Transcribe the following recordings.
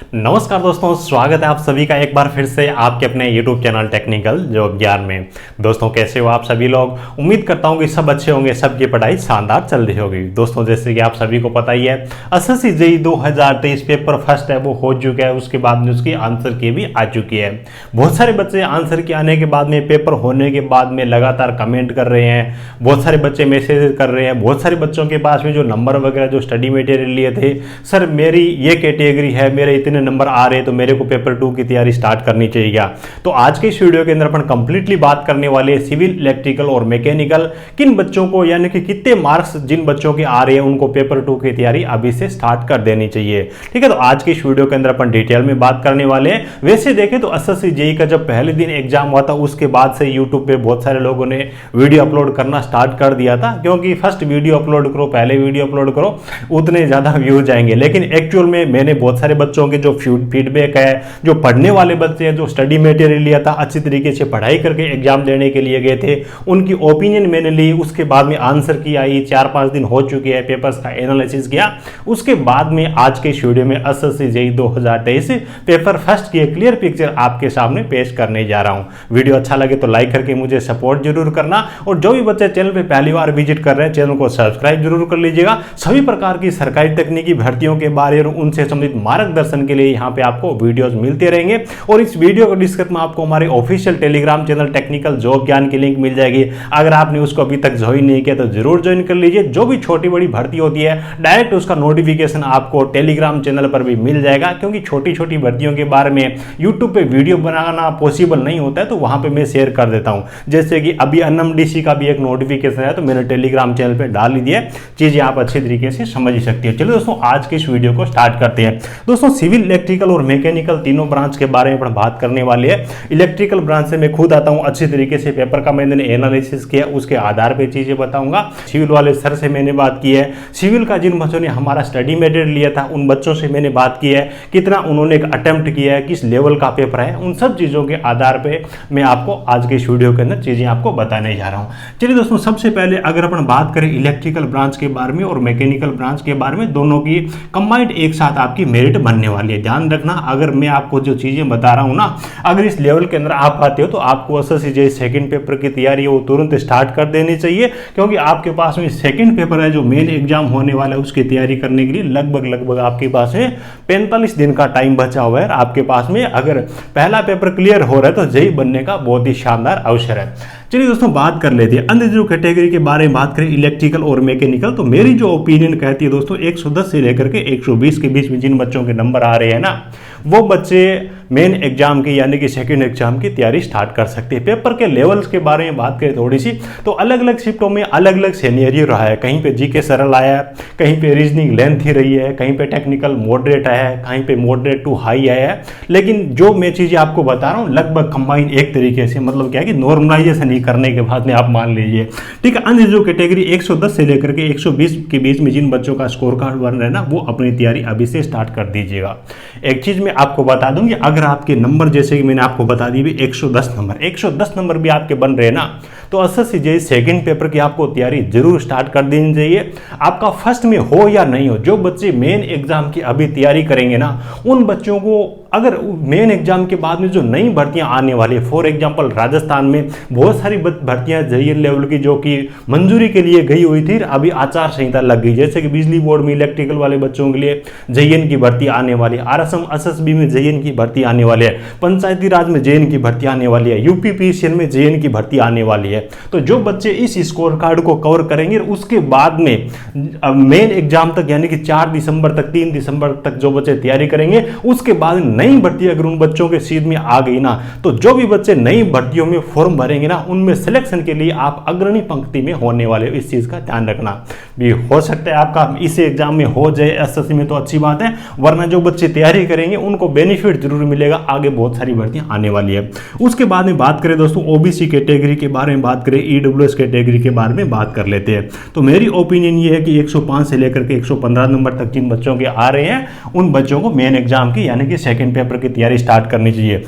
नमस्कार दोस्तों, स्वागत है आप सभी का एक बार फिर से आपके अपने YouTube चैनल टेक्निकल जॉब ज्ञान में। दोस्तों कैसे हो आप सभी लोग। उम्मीद करता हूँ कि सब अच्छे होंगे, सबकी पढ़ाई शानदार चल रही होगी। दोस्तों जैसे कि आप सभी को पता ही है, एसएससी जेईई 2023 पेपर फर्स्ट है वो हो चुका है। उसके बाद में उसकी आंसर की भी आ चुकी है। बहुत सारे बच्चे आंसर के आने के बाद में, पेपर होने के बाद में लगातार कमेंट कर रहे हैं, बहुत सारे बच्चे मैसेज कर रहे हैं। बहुत सारे बच्चों के पास में जो नंबर वगैरह जो स्टडी मटेरियल लिए थे, सर मेरी ये कैटेगरी है, मेरे इतने नंबर आ रहे हैं तो मेरे को पेपर 2 की तैयारी स्टार्ट करनी चाहिए क्या। तो आज के इस वीडियो के अंदर अपन कंप्लीटली बात करने वाले हैं सिविल, इलेक्ट्रिकल और मैकेनिकल किन बच्चों को, यानी कि कितने मार्क्स जिन बच्चों के आ रहे हैं उनको पेपर 2 की तैयारी अभी से स्टार्ट कर देनी चाहिए। ठीक है, तो आज के इस वीडियो के अंदर अपन डिटेल में बात करने वाले हैं। वैसे देखें तो एसएससी जेईई का जब पहले दिन एग्जाम हुआ था उसके बाद से यूट्यूब पे बहुत सारे लोगों ने वीडियो अपलोड करना स्टार्ट कर दिया था, क्योंकि फर्स्ट वीडियो अपलोड करो, पहले वीडियो अपलोड करो, उतने ज्यादा व्यूज आएंगे। लेकिन एक्चुअल में मैंने बहुत सारे बच्चों के जो फीडबैक है, जो पढ़ने वाले बच्चे हैं, जो स्टडी मटेरियल लिया था, अच्छी तरीके से पढ़ाई करके एग्जाम देने के लिए गए थे, उनकी ओपिनियन मैंने ली। उसके बाद में आंसर की आई, 4-5 दिन हो चुके हैं, पेपर्स का एनालिसिस किया। उसके बाद में आज के इस वीडियो में एसएससी जेईई 2023 पेपर फर्स्ट की क्लियर पिक्चर आपके सामने पेश करने जा रहा हूं। वीडियो अच्छा लगे तो लाइक करके मुझे सपोर्ट जरूर करना, और जो भी बच्चे चैनल पे पहली बार विजिट कर रहे हैं चैनल को सब्सक्राइब जरूर कर लीजिएगा। सभी प्रकार की सरकारी तकनीकी भर्तियों के बारे और उनसे संबंधित मार्गदर्शन के लिए यहाँ पे आपको वीडियोस मिलते रहेंगे। और इस वीडियो को डिस्क्रिप्शन में आपको हमारे official Telegram channel technical job ज्ञान की लिंक मिल जाएगी। अगर आपने उसको अभी तक ज्वाइन नहीं किया तो जरूर ज्वाइन कर लीजिए। जो भी छोटी बड़ी भर्ती होती है डायरेक्ट उसका नोटिफिकेशन आपको टेलीग्राम चैनल पर भी मिल जाएगा, क्योंकि छोटी छोटी भर्तियों के बारे में यूट्यूब पे वीडियो बनाना पॉसिबल नहीं होता है, तो वहां पे मैं शेयर कर देता हूं। जैसे कि अभी एनएमडीसी का भी एक नोटिफिकेशन है, तो मैंने टेलीग्राम चैनल पर डाल ही दिया, चीजें आप अच्छी तरीके से समझ ही सकती है। चलिए दोस्तों आज के इस वीडियो को स्टार्ट करते हैं। दोस्तों सिविल, इलेक्ट्रिकल और मैकेनिकल तीनों ब्रांच के बारे में अपन बात करने वाले हैं। इलेक्ट्रिकल ब्रांच से मैं खुद आता हूं, अच्छी तरीके से पेपर का मैंने एनालिसिस किया, उसके आधार पे चीजें बताऊंगा। सिविल वाले सर से मैंने बात की है, सिविल का जिन बच्चों ने हमारा स्टडी मटेरियल लिया था उन बच्चों से मैंने बात की है, कितना उन्होंने एक अटेम्प्ट किया है, किस लेवल का पेपर है, उन सब चीजों के आधार पे मैं आपको आज के इस वीडियो के अंदर चीजें आपको बताने जा रहा हूं। चलिए दोस्तों सबसे पहले अगर अपन बात करें इलेक्ट्रिकल ब्रांच के बारे में और मैकेनिकल ब्रांच के बारे में, दोनों की कंबाइंड एक साथ आपकी मेरिट बनने वाली है। ध्यान रखना, अगर मैं आपको जो चीजें बता रहा हूं ना, अगर इस लेवल के अंदर आप आते हो तो आपको एसएससी जेईई सेकंड पेपर की तैयारी है वो तुरंत स्टार्ट कर देनी चाहिए, क्योंकि आपके पास में सेकंड पेपर है जो मेन एग्जाम होने वाला है, उसकी तैयारी करने के लिए लगभग आपके पास में 45 दिन का टाइम बचा हुआ है। आपके पास में अगर पहला पेपर क्लियर हो रहा है तो जेईई बनने का बहुत ही शानदार अवसर है। चलिए दोस्तों बात कर लेते हैं अन्य जो कैटेगरी के बारे में बात करें, इलेक्ट्रिकल और मैकेनिकल, तो मेरी जो ओपिनियन कहती है दोस्तों 110 से लेकर के 120 के बीच में जिन बच्चों के नंबर आ रहे हैं ना, वो बच्चे मेन एग्जाम की यानी कि सेकंड एग्जाम की तैयारी स्टार्ट कर सकते हैं। पेपर के लेवल्स के बारे में बात करें थोड़ी सी, तो अलग अलग शिफ्टों में अलग अलग सिनेरियो रहा है। कहीं पे जीके सरल आया है, कहीं पे रीजनिंग लेंथ ही रही है, कहीं पे टेक्निकल मॉडरेट आया है, कहीं पे मॉडरेट टू हाई आया है। लेकिन जो मैं चीजें आपको बता रहा हूँ लगभग कंबाइन एक तरीके से, मतलब क्या है कि नॉर्मलाइजेशन ही करने के बाद में आप मान लीजिए। ठीक है, अन्य जो कैटेगरी 110 से लेकर के 120 के बीच में जिन बच्चों का स्कोर कार्ड बन रहा है ना, वो अपनी तैयारी अभी से स्टार्ट कर दीजिएगा। एक चीज मैं आपको बता दूं कि अगर आपके नंबर जैसे कि मैंने आपको बता दी 110 नंबर भी आपके बन रहे हैं ना, तो एसएससी जेईई सेकंड पेपर की आपको तैयारी जरूर स्टार्ट कर देनी चाहिए। आपका फर्स्ट में हो या नहीं हो, जो बच्चे मेन एग्जाम की अभी तैयारी करेंगे ना, उन बच्चों को अगर मेन एग्जाम के बाद में जो नई भर्तियां आने वाली है, फॉर एग्जांपल राजस्थान में बहुत सारी भर्तियां जेईई लेवल की जो कि मंजूरी के लिए गई हुई थी, अभी आचार संहिता लग गई। जैसे कि बिजली बोर्ड में इलेक्ट्रिकल वाले बच्चों के लिए जेईई की भर्ती आने वाली है, आरएसएम एसएसबी में जेईई की भर्ती आने वाली है, पंचायती राज में जेईई की भर्ती आने वाली है, यूपी पीसीएल में जेईई की भर्ती आने वाली है। तो जो बच्चे इस स्कोर कार्ड को कवर करेंगे, उसके बाद में मेन एग्जाम तक यानी कि 4 दिसंबर तक 3 दिसंबर तक जो बच्चे तैयारी करेंगे, उसके बाद नई भर्ती अगर उन बच्चों के सीध में आ गई ना, तो जो भी बच्चे नई भर्तियों में फॉर्म भरेंगे ना, उनमें सिलेक्शन के लिए आप अग्रणी पंक्ति में होने वाले हो। इस चीज का ध्यान रखना। भी हो सकता है आपका इस एग्जाम में हो जाए एसएससी में तो अच्छी बात है, वरना जो बच्चे तैयारी करेंगे उनको बेनिफिट जरूर मिलेगा, आगे बहुत सारी भर्तियां आने वाली है। उसके बाद में बात करें दोस्तों ओबीसी कैटेगरी के बारे में बात करें, ईडब्ल्यूएस कैटेगरी के बारे में बात कर लेते हैं। तो मेरी ओपिनियन ये है कि 105 से लेकर के 115 नंबर तक जिन बच्चों के आ रहे हैं, उन बच्चों को मेन एग्जाम की यानी कि सेकंड पेपर की तैयारी स्टार्ट करनी चाहिए।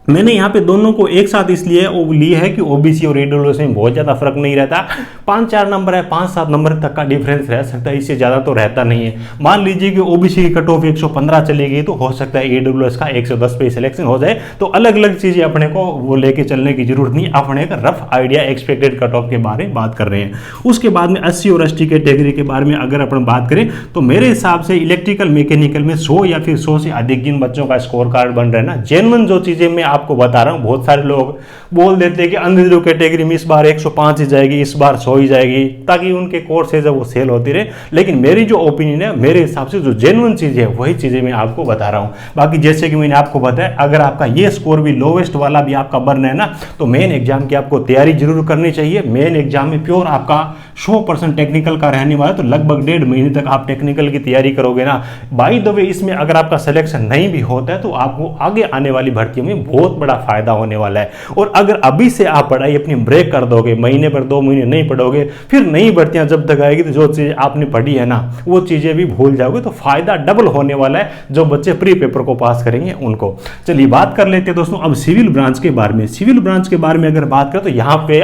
मैंने यहाँ पे दोनों को एक साथ इसलिए ली है कि ओबीसी और ईडब्ल्यूएस में बहुत ज़्यादा फर्क नहीं रहता, 5-4 नंबर है, 5-7 नंबर तक का डिफरेंस रह सकता है, इससे ज़्यादा तो रहता नहीं है। मान लीजिए कि ओबीसी की कट ऑफ 115 चली गई तो हो सकता है ईडब्ल्यूएस का 110 पे सिलेक्शन हो जाए। तो अलग अलग चीज़ें अपने को वो लेके चलने की जरूरत नहीं, अपने का rough idea expected cut off के बारे में बात कर रहे हैं। उसके बाद में 80 और एसटी कैटेगरी के बारे में अगर अपन बात करें तो मेरे हिसाब से इलेक्ट्रिकल मैकेनिकल में 100 या फिर 100 से अधिक जिन बच्चों का स्कोर कार्ड बन रहा है ना, जेन्युइन जो चीज़ें मैं आपको बता रहा हूँ, बहुत सारे लोग बोल देते हैं कि अनरिजर्व कैटेगरी में इस बार 105 ही जाएगी, इस बार 100 ही जाएगी, ताकि उनके कोर्सेज है वो सेल होती रहे। लेकिन मेरी जो ओपिनियन है, मेरे हिसाब से जो जेन्युइन चीज़ है वही चीज़ें मैं आपको बता रहा हूँ। बाकी जैसे कि मैंने आपको बताया, अगर आपका ये स्कोर भी लोवेस्ट वाला भी आपका बन रहा है ना, तो मेन एग्जाम की आपको तैयारी जरूर करनी चाहिए। मेन एग्जाम में प्योर आपका 100% टेक्निकल का रहने वाला, तो लगभग 1.5 महीने तक आप टेक्निकल की तैयारी करोगे ना। बाय द वे, इसमें अगर आपका सिलेक्शन नहीं भी होता है तो आपको आगे आने वाली भर्तियों में बहुत बड़ा फायदा होने वाला है। और अगर अभी से आप पढ़ाई अपनी ब्रेक कर दोगे, महीने पर 2 महीने नहीं पढ़ोगे, फिर नई भर्तियां जब तक आएगी तो जो चीज़ आपने पढ़ी है ना वो चीज़ें भी भूल जाओगे, तो फायदा डबल होने वाला है जो बच्चे प्री पेपर को पास करेंगे उनको। चलिए बात कर लेते हैं दोस्तों अब सिविल ब्रांच के बारे में। सिविल ब्रांच के बारे में अगर बात करें तो यहाँ पे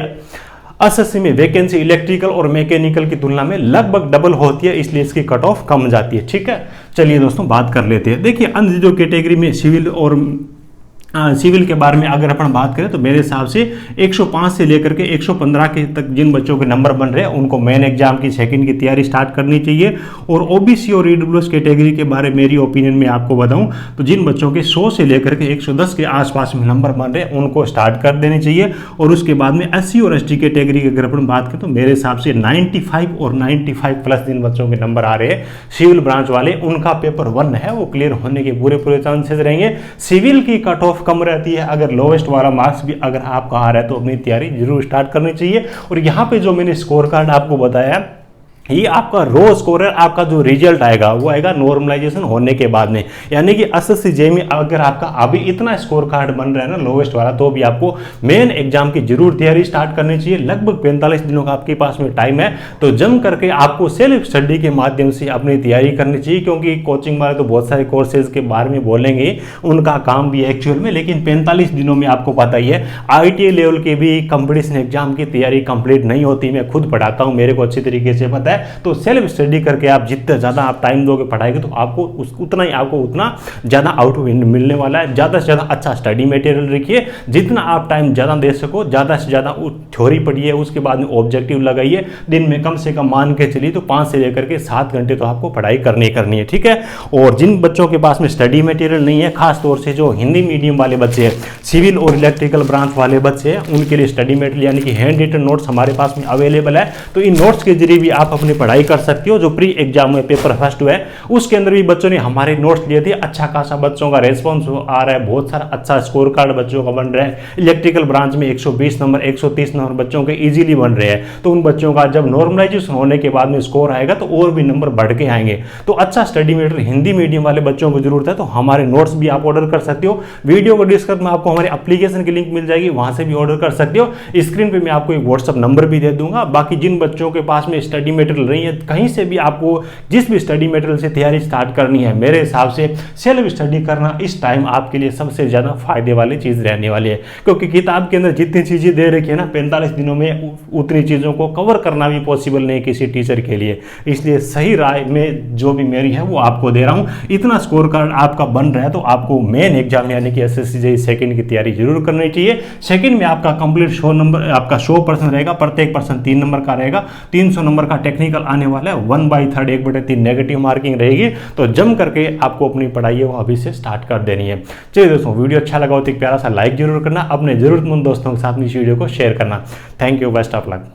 एसएससी में वैकेंसी इलेक्ट्रिकल और मैकेनिकल की तुलना में लगभग डबल होती है, इसलिए इसकी कट ऑफ कम जाती है। ठीक है, चलिए दोस्तों बात कर लेते हैं। देखिए अनरिजर्व कैटेगरी में सिविल और सिविल के बारे में अगर अपन बात करें तो मेरे हिसाब से 105 से लेकर के 115 के तक जिन बच्चों के नंबर बन रहे हैं उनको मेन एग्जाम की सेकंड की तैयारी स्टार्ट करनी चाहिए। और ओबीसी और ईडब्ल्यूएस कैटेगरी के बारे में मेरी ओपिनियन में आपको बताऊं तो जिन बच्चों के 100 से लेकर के 110 के आसपास में नंबर बन रहे हैं उनको स्टार्ट कर देनी चाहिए। और उसके बाद में एससी और एसटी कैटेगरी की अगर अपन बात करें तो मेरे हिसाब से 95 और 95 प्लस जिन बच्चों के नंबर आ रहे हैं सिविल ब्रांच वाले, उनका पेपर 1 है वो क्लियर होने के पूरे चांसेस रहेंगे। सिविल की कट ऑफ कम रहती है, अगर लोवेस्ट वाला मार्क्स भी अगर आपका आ रहा है तो अपनी तैयारी जरूर स्टार्ट करनी चाहिए। और यहाँ पे जो मैंने स्कोर कार्ड आपको बताया, ये आपका रो स्कोर है, आपका जो रिजल्ट आएगा वो आएगा नॉर्मलाइजेशन होने के बाद में। यानी कि एसएससी जे में अगर आपका अभी इतना स्कोर कार्ड बन रहा है ना लोवेस्ट वाला, तो भी आपको मेन एग्जाम की जरूर तैयारी स्टार्ट करनी चाहिए। लगभग 45 दिनों का आपके पास में टाइम है, तो जम करके आपको सेल्फ स्टडी के माध्यम से अपनी तैयारी करनी चाहिए। क्योंकि कोचिंग वाले तो बहुत सारे कोर्सेज के बारे में बोलेंगे, उनका काम भी एक्चुअल में, लेकिन 45 दिनों में आपको पता ही है ITA लेवल के भी कंपटीशन एग्जाम की तैयारी कंप्लीट नहीं होती। मैं खुद पढ़ाता हूँ, मेरे को अच्छी तरीके से पता है। तो सेल्फ स्टडी करके आप जितना ज़्यादा आप टाइम दोगे पढ़ाई के, तो आपको उतना ही आपको उतना ज़्यादा आउट मिलने वाला है। ज़्यादा से ज़्यादा अच्छा स्टडी मटेरियल रखिए, जितना आप टाइम ज़्यादा दे सको, ज़्यादा से ज़्यादा थ्योरी पढ़िए, उसके बाद में ऑब्जेक्टिव लगाइए। दिन में कम से कम मान के चलिए तो 5 से लेकर के 7 घंटे तो आपको पढ़ाई करनी है। ठीक है, और जिन बच्चों के पास में स्टडी मटेरियल नहीं है, खासतौर से जो हिंदी मीडियम वाले बच्चे हैं, सिविल और इलेक्ट्रिकल ब्रांच वाले बच्चे हैं, उनके लिए स्टडी मटेरियल यानी कि हैंड रिटन नोट्स हमारे पास में अवेलेबल है। तो इन नोट्स के जरिए भी आप अपनी पढ़ाई कर सकते हो। जो प्री एग्जाम में पेपर फर्स्ट हुआ है उसके अंदर भी बच्चों ने हमारे नोट्स लिए थे, अच्छा खासा बच्चों का रेस्पॉन्स आ रहा है, बहुत सारा अच्छा स्कोर कार्ड बच्चों का बन रहा है। इलेक्ट्रिकल ब्रांच में 120 नंबर 130 नंबर बच्चों के इजीली बन रहे हैं। तो उन बच्चों का जब नॉर्मलाइजेशन होने के बाद में स्कोर आएगा तो और भी नंबर बढ़ के आएंगे। तो अच्छा स्टडी मटेरियल हिंदी मीडियम वाले बच्चों को जरूरत है, तो हमारे नोट्स भी आप ऑर्डर कर सकते हो। वीडियो को डिस्क्रिप्शन में आपको हमारे एप्लीकेशन की लिंक मिल जाएगी, वहां से भी ऑर्डर कर सकते हो। स्क्रीन पे मैं आपको एक व्हाट्सअप नंबर भी दे दूंगा। बाकी जिन बच्चों के पास में स्टडी मटेरियल नहीं है, कहीं से भी आपको जिस भी स्टडी मटेरियल से तैयारी स्टार्ट करनी है, मेरे हिसाब से सेल्फ स्टडी करना इस टाइम आपके लिए सबसे ज्यादा फायदे वाली चीज रहने वाली है। क्योंकि किताब के अंदर जितनी चीजें दे रखी है ना, 45 दिनों में उतनी चीजों को कवर करना भी पॉसिबल नहीं किसी टीचर के लिए। इसलिए सही राय में जो भी मेरी है वो आपको दे रहा हूं। इतना स्कोर कार्ड आपका बन रहा है तो आपको मेन एग्जाम यानी कि एसएससी जेईई सेकंड की तैयारी जरूर करनी चाहिए। सेकंड में आपका कंप्लीट 100 नंबर आपका 100% रहेगा, प्रत्येक पर्सन 3 नंबर का रहेगा। 300 नंबर का टेक्निकल आने वाला है, 1/3 1/3 नेगेटिव मार्किंग रहेगी। तो जम करके आपको अपनी पढ़ाई है वो अभी से स्टार्ट कर देनी है। चलिए दोस्तों, वीडियो अच्छा लगा हो तो एक प्यारा सा लाइक जरूर करना, अपने जरूरतमंद दोस्तों के साथ इस वीडियो को शेयर करना। Thank you, best of luck.